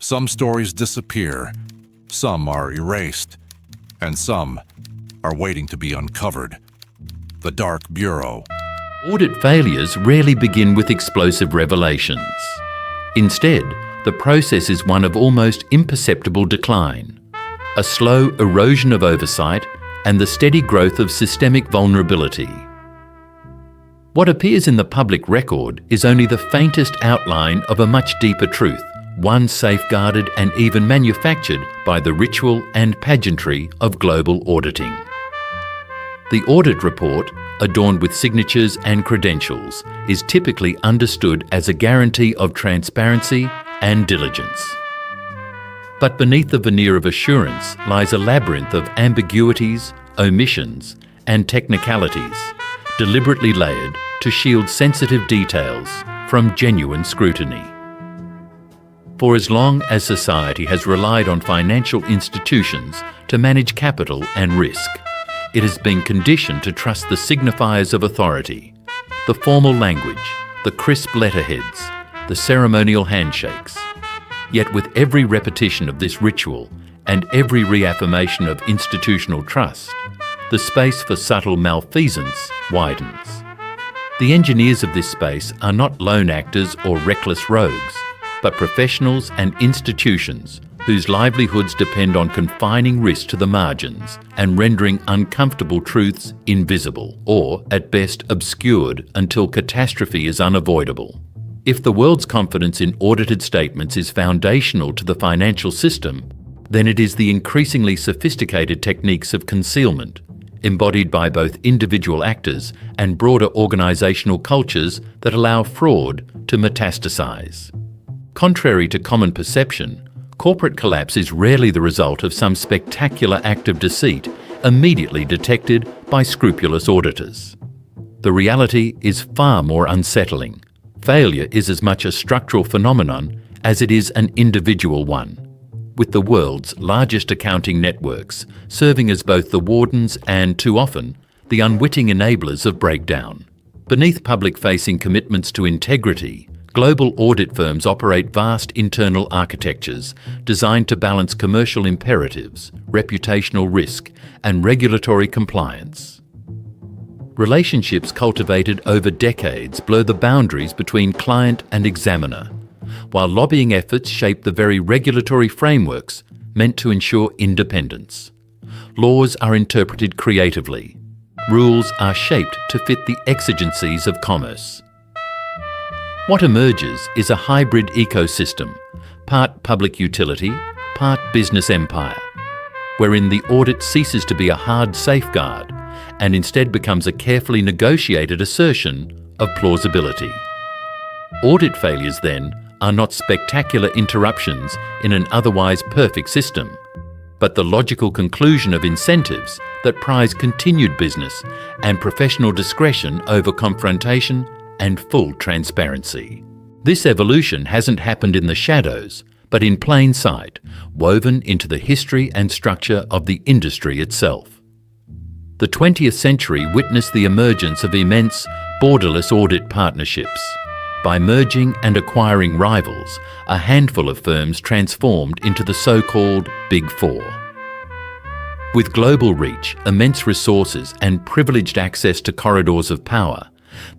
Some stories disappear, some are erased, and some are waiting to be uncovered. The Dark Bureau. Audit failures rarely begin with explosive revelations. Instead, the process is one of almost imperceptible decline, a slow erosion of oversight, and the steady growth of systemic vulnerability. What appears in the public record is only the faintest outline of a much deeper truth, one safeguarded and even manufactured by the ritual and pageantry of global auditing. The audit report, adorned with signatures and credentials, is typically understood as a guarantee of transparency and diligence. But beneath the veneer of assurance lies a labyrinth of ambiguities, omissions, and technicalities, deliberately layered to shield sensitive details from genuine scrutiny. For as long as society has relied on financial institutions to manage capital and risk, it has been conditioned to trust the signifiers of authority, the formal language, the crisp letterheads, the ceremonial handshakes. Yet with every repetition of this ritual and every reaffirmation of institutional trust, the space for subtle malfeasance widens. The engineers of this space are not lone actors or reckless rogues, but professionals and institutions whose livelihoods depend on confining risk to the margins and rendering uncomfortable truths invisible or, at best, obscured until catastrophe is unavoidable. If the world's confidence in audited statements is foundational to the financial system, then it is the increasingly sophisticated techniques of concealment, embodied by both individual actors and broader organisational cultures, that allow fraud to metastasize. Contrary to common perception, corporate collapse is rarely the result of some spectacular act of deceit immediately detected by scrupulous auditors. The reality is far more unsettling. Failure is as much a structural phenomenon as it is an individual one, with the world's largest accounting networks serving as both the wardens and, too often, the unwitting enablers of breakdown. Beneath public-facing commitments to integrity, global audit firms operate vast internal architectures designed to balance commercial imperatives, reputational risk, and regulatory compliance. Relationships cultivated over decades blur the boundaries between client and examiner, while lobbying efforts shape the very regulatory frameworks meant to ensure independence. Laws are interpreted creatively. Rules are shaped to fit the exigencies of commerce. What emerges is a hybrid ecosystem, part public utility, part business empire, wherein the audit ceases to be a hard safeguard and instead becomes a carefully negotiated assertion of plausibility. Audit failures, then, are not spectacular interruptions in an otherwise perfect system, but the logical conclusion of incentives that prize continued business and professional discretion over confrontation and full transparency. This evolution hasn't happened in the shadows, but in plain sight, woven into the history and structure of the industry itself. The 20th century witnessed the emergence of immense, borderless audit partnerships. By merging and acquiring rivals, a handful of firms transformed into the so-called Big Four. With global reach, immense resources, and privileged access to corridors of power,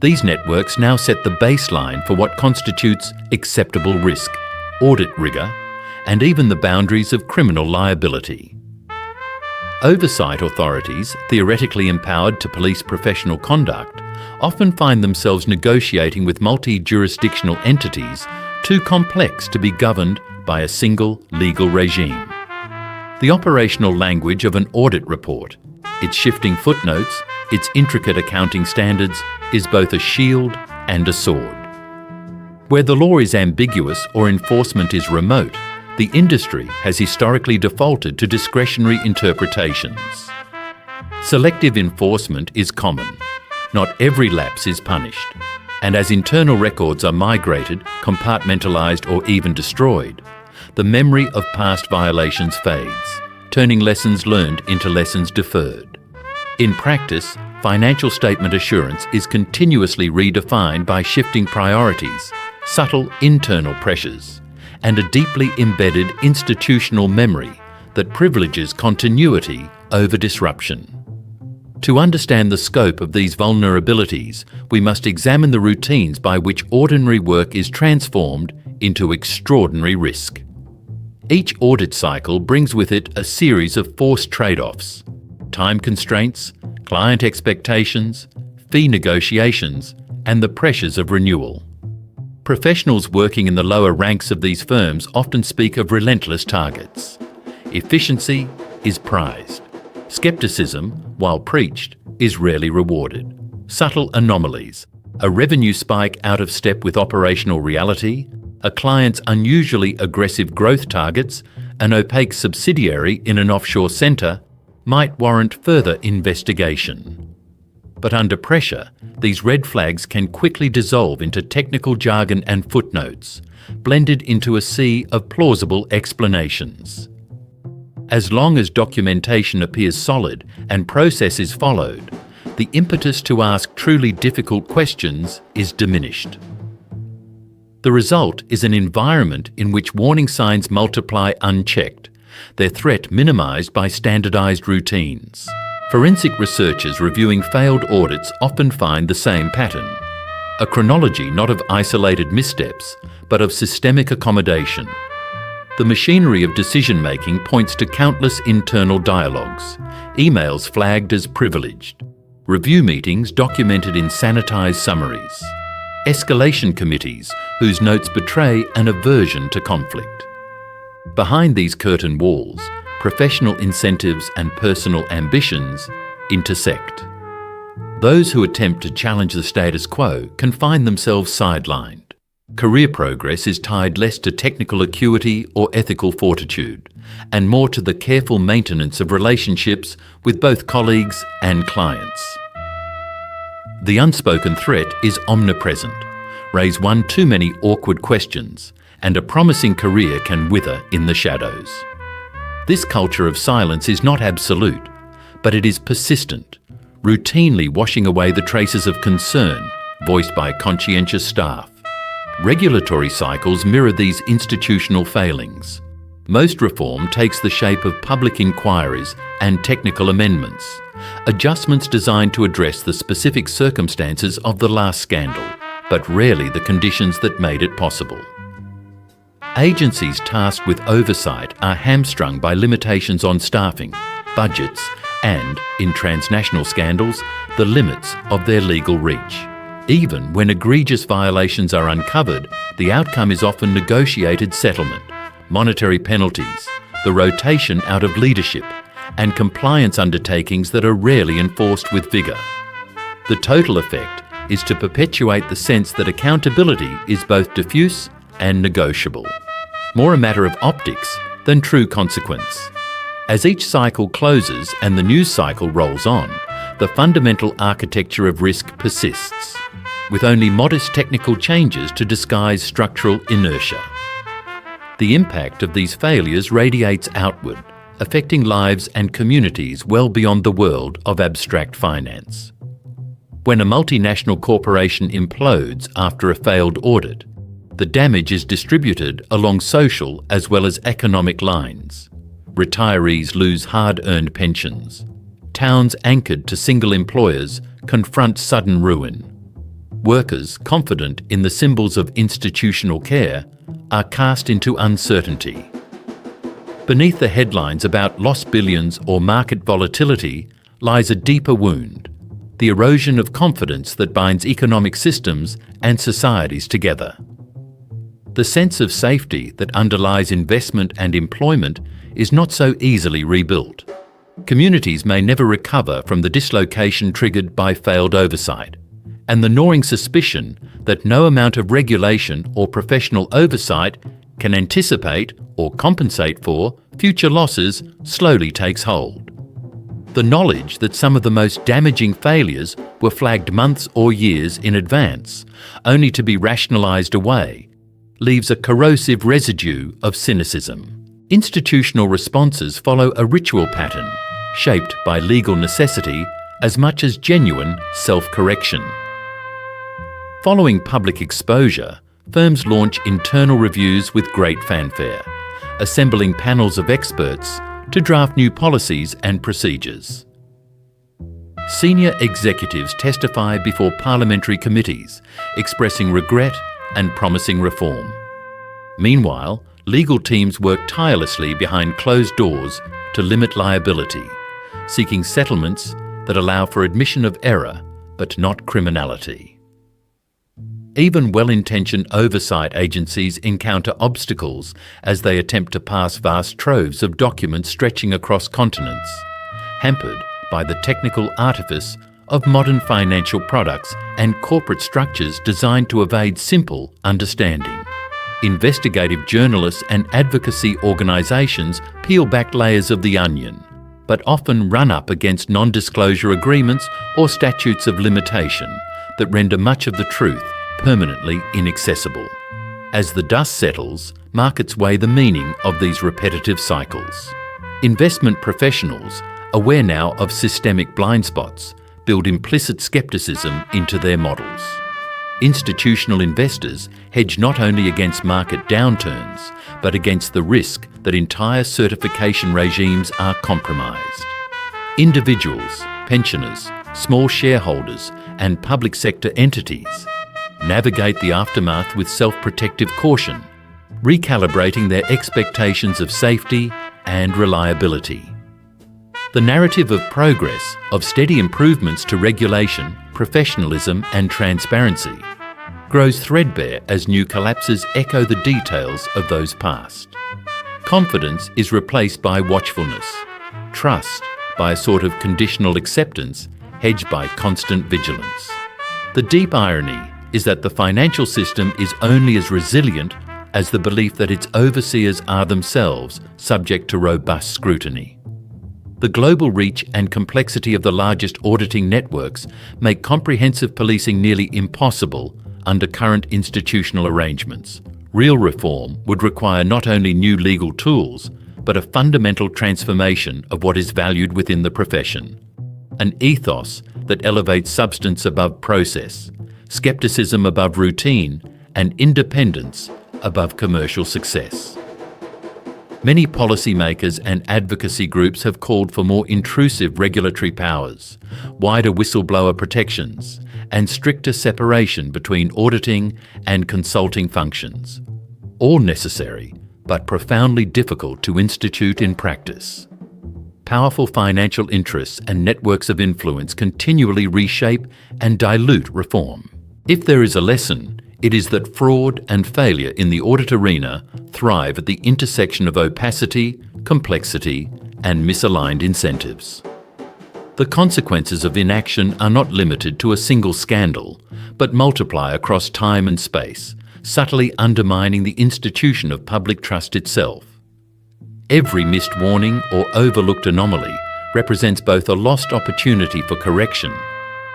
these networks now set the baseline for what constitutes acceptable risk, audit rigour, and even the boundaries of criminal liability. Oversight authorities, theoretically empowered to police professional conduct, often find themselves negotiating with multi-jurisdictional entities too complex to be governed by a single legal regime. The operational language of an audit report, its shifting footnotes, its intricate accounting standards, is both a shield and a sword. Where the law is ambiguous or enforcement is remote, the industry has historically defaulted to discretionary interpretations. Selective enforcement is common. Not every lapse is punished. And as internal records are migrated, compartmentalised, or even destroyed, the memory of past violations fades, turning lessons learned into lessons deferred. In practice, financial statement assurance is continuously redefined by shifting priorities, subtle internal pressures, and a deeply embedded institutional memory that privileges continuity over disruption. To understand the scope of these vulnerabilities, we must examine the routines by which ordinary work is transformed into extraordinary risk. Each audit cycle brings with it a series of forced trade-offs: time constraints, client expectations, fee negotiations, and the pressures of renewal. Professionals working in the lower ranks of these firms often speak of relentless targets. Efficiency is prized. Skepticism, while preached, is rarely rewarded. Subtle anomalies, a revenue spike out of step with operational reality, a client's unusually aggressive growth targets, an opaque subsidiary in an offshore centre, might warrant further investigation. But under pressure, these red flags can quickly dissolve into technical jargon and footnotes, blended into a sea of plausible explanations. As long as documentation appears solid and process is followed, the impetus to ask truly difficult questions is diminished. The result is an environment in which warning signs multiply unchecked, their threat minimised by standardised routines. Forensic researchers reviewing failed audits often find the same pattern: a chronology not of isolated missteps, but of systemic accommodation. The machinery of decision-making points to countless internal dialogues, emails flagged as privileged, review meetings documented in sanitised summaries, escalation committees whose notes betray an aversion to conflict. Behind these curtain walls, professional incentives and personal ambitions intersect. Those who attempt to challenge the status quo can find themselves sidelined. Career progress is tied less to technical acuity or ethical fortitude, and more to the careful maintenance of relationships with both colleagues and clients. The unspoken threat is omnipresent. Raise one too many awkward questions, and a promising career can wither in the shadows. This culture of silence is not absolute, but it is persistent, routinely washing away the traces of concern voiced by conscientious staff. Regulatory cycles mirror these institutional failings. Most reform takes the shape of public inquiries and technical amendments, adjustments designed to address the specific circumstances of the last scandal, but rarely the conditions that made it possible. Agencies tasked with oversight are hamstrung by limitations on staffing, budgets, and, in transnational scandals, the limits of their legal reach. Even when egregious violations are uncovered, the outcome is often negotiated settlement, monetary penalties, the rotation out of leadership, and compliance undertakings that are rarely enforced with vigour. The total effect is to perpetuate the sense that accountability is both diffuse and negotiable, more a matter of optics than true consequence. As each cycle closes and the news cycle rolls on, the fundamental architecture of risk persists, with only modest technical changes to disguise structural inertia. The impact of these failures radiates outward, affecting lives and communities well beyond the world of abstract finance. When a multinational corporation implodes after a failed audit, the damage is distributed along social as well as economic lines. Retirees lose hard-earned pensions. Towns anchored to single employers confront sudden ruin. Workers, confident in the symbols of institutional care, are cast into uncertainty. Beneath the headlines about lost billions or market volatility lies a deeper wound: the erosion of confidence that binds economic systems and societies together. The sense of safety that underlies investment and employment is not so easily rebuilt. Communities may never recover from the dislocation triggered by failed oversight, and the gnawing suspicion that no amount of regulation or professional oversight can anticipate or compensate for future losses slowly takes hold. The knowledge that some of the most damaging failures were flagged months or years in advance, only to be rationalised away, leaves a corrosive residue of cynicism. Institutional responses follow a ritual pattern, shaped by legal necessity as much as genuine self-correction. Following public exposure, firms launch internal reviews with great fanfare, assembling panels of experts to draft new policies and procedures. Senior executives testify before parliamentary committees, expressing regret and promising reform. Meanwhile, legal teams work tirelessly behind closed doors to limit liability, seeking settlements that allow for admission of error but not criminality. Even well-intentioned oversight agencies encounter obstacles as they attempt to pass vast troves of documents stretching across continents, hampered by the technical artifice of modern financial products and corporate structures designed to evade simple understanding. Investigative journalists and advocacy organisations peel back layers of the onion, but often run up against non-disclosure agreements or statutes of limitation that render much of the truth permanently inaccessible. As the dust settles, markets weigh the meaning of these repetitive cycles. Investment professionals, aware now of systemic blind spots, build implicit scepticism into their models. Institutional investors hedge not only against market downturns, but against the risk that entire certification regimes are compromised. Individuals, pensioners, small shareholders, and public sector entities navigate the aftermath with self-protective caution, recalibrating their expectations of safety and reliability. The narrative of progress, of steady improvements to regulation, professionalism and transparency, grows threadbare as new collapses echo the details of those past. Confidence is replaced by watchfulness, trust by a sort of conditional acceptance hedged by constant vigilance. The deep irony is that the financial system is only as resilient as the belief that its overseers are themselves subject to robust scrutiny. The global reach and complexity of the largest auditing networks make comprehensive policing nearly impossible under current institutional arrangements. Real reform would require not only new legal tools, but a fundamental transformation of what is valued within the profession. An ethos that elevates substance above process, skepticism above routine, and independence above commercial success. Many policymakers and advocacy groups have called for more intrusive regulatory powers, wider whistleblower protections, and stricter separation between auditing and consulting functions. All necessary, but profoundly difficult to institute in practice. Powerful financial interests and networks of influence continually reshape and dilute reform. If there is a lesson, it is that fraud and failure in the audit arena thrive at the intersection of opacity, complexity, and misaligned incentives. The consequences of inaction are not limited to a single scandal, but multiply across time and space, subtly undermining the institution of public trust itself. Every missed warning or overlooked anomaly represents both a lost opportunity for correction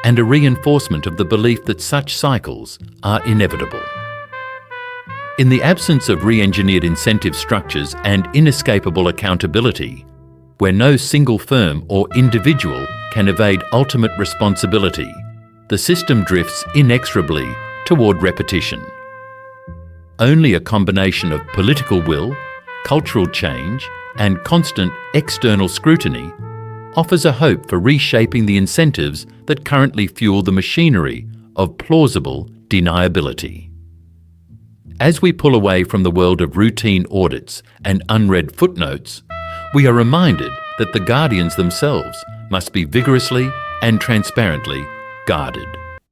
and a reinforcement of the belief that such cycles are inevitable. In the absence of re-engineered incentive structures and inescapable accountability, where no single firm or individual can evade ultimate responsibility, the system drifts inexorably toward repetition. Only a combination of political will, cultural change, and constant external scrutiny offers a hope for reshaping the incentives that currently fuel the machinery of plausible deniability. As we pull away from the world of routine audits and unread footnotes, we are reminded that the guardians themselves must be vigorously and transparently guarded.